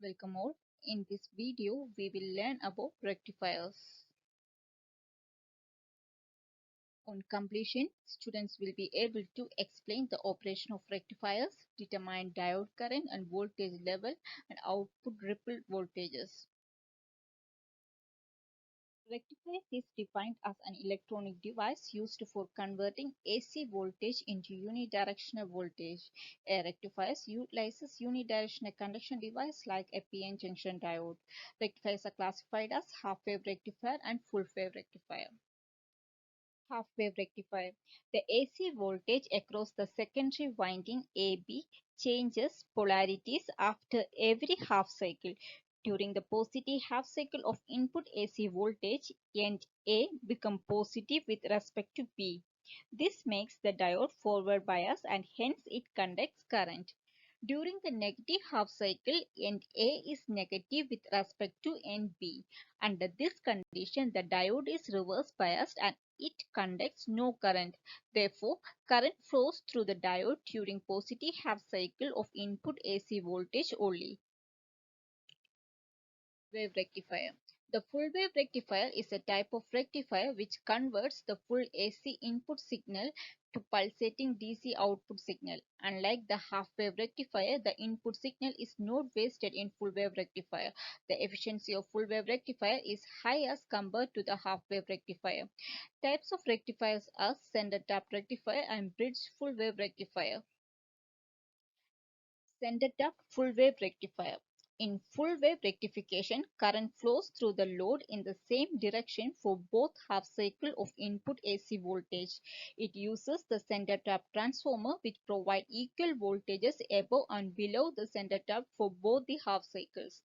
Welcome all. In this video, we will learn about rectifiers. On completion, students will be able to explain the operation of rectifiers, determine diode current and voltage level, and output ripple voltages. Rectifier is defined as an electronic device used for converting AC voltage into unidirectional voltage. A rectifier utilizes unidirectional conduction device like a PN junction diode. Rectifiers are classified as half-wave rectifier and full-wave rectifier. Half-wave rectifier. The AC voltage across the secondary winding AB changes polarities after every half cycle. During the positive half cycle of input AC voltage, end A become positive with respect to B. This makes the diode forward bias and hence it conducts current. During the negative half cycle, end A is negative with respect to end B. Under this condition, the diode is reverse biased and it conducts no current. Therefore, current flows through the diode during positive half cycle of input AC voltage only. Wave rectifier. The full wave rectifier is a type of rectifier which converts the full AC input signal to pulsating DC output signal. Unlike the half wave rectifier, the input signal is not wasted in full wave rectifier. The efficiency of full wave rectifier is high as compared to the half wave rectifier. Types of rectifiers are center tap rectifier and bridge full wave rectifier. Center tap full wave rectifier. In full wave rectification, current flows through the load in the same direction for both half cycle of input AC voltage. It uses the center tap transformer which provide equal voltages above and below the center tap for both the half cycles.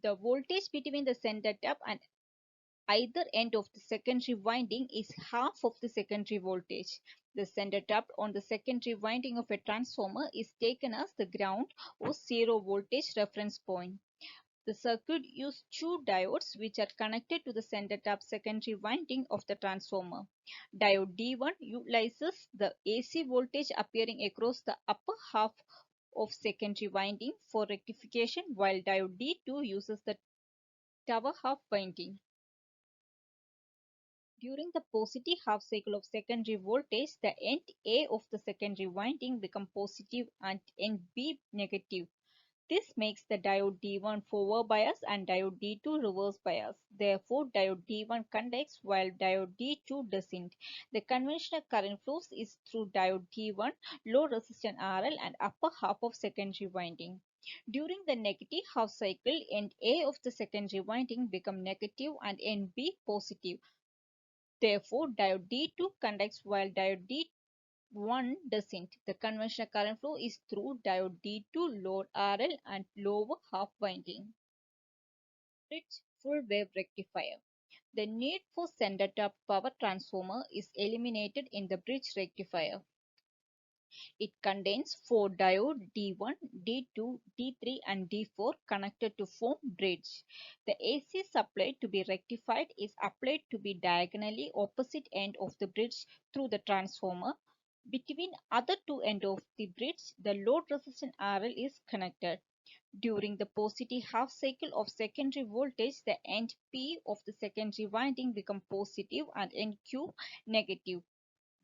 The voltage between the center tap and either end of the secondary winding is half of the secondary voltage. The center tap on the secondary winding of a transformer is taken as the ground or zero voltage reference point. The circuit uses two diodes which are connected to the center tap secondary winding of the transformer. Diode D1 utilizes the AC voltage appearing across the upper half of secondary winding for rectification, while diode D2 uses the tower half winding. During the positive half cycle of secondary voltage, the end A of the secondary winding become positive and end B negative. This makes the diode D1 forward bias and diode D2 reverse bias. Therefore, diode D1 conducts while diode D2 doesn't. The conventional current flows is through diode D1, low resistance RL and upper half of secondary winding. During the negative half cycle, end A of the secondary winding become negative and end B positive. Therefore, diode D2 conducts while diode D1 doesn't. The conventional current flow is through diode D2 load RL and lower half winding. Bridge full wave rectifier. The need for center tap power transformer is eliminated in the bridge rectifier. It contains 4 diodes D1, D2, D3 and D4 connected to form bridge. The AC supply to be rectified is applied to be diagonally opposite end of the bridge through the transformer. Between other two ends of the bridge, the load resistance RL is connected. During the positive half cycle of secondary voltage, the end P of the secondary winding become positive and end Q negative.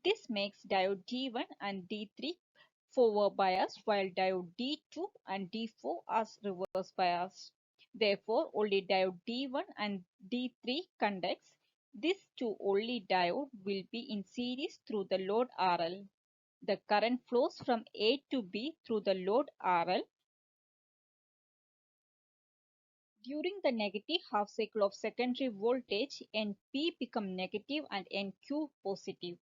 This makes diode D1 and D3 forward bias while diode D2 and D4 are reverse bias. Therefore, only diode D1 and D3 conducts. These two only diode will be in series through the load RL. The current flows from A to B through the load RL. During the negative half cycle of secondary voltage, NP become negative and NQ positive.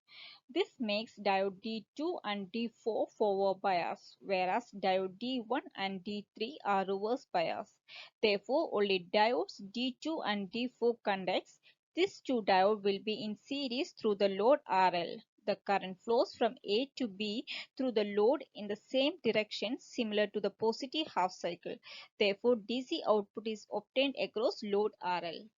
This makes diode D2 and D4 forward bias, whereas diode D1 and D3 are reverse bias. Therefore, only diodes D2 and D4 conducts. These two diodes will be in series through the load RL. The current flows from A to B through the load in the same direction similar to the positive half cycle. Therefore, DC output is obtained across load RL.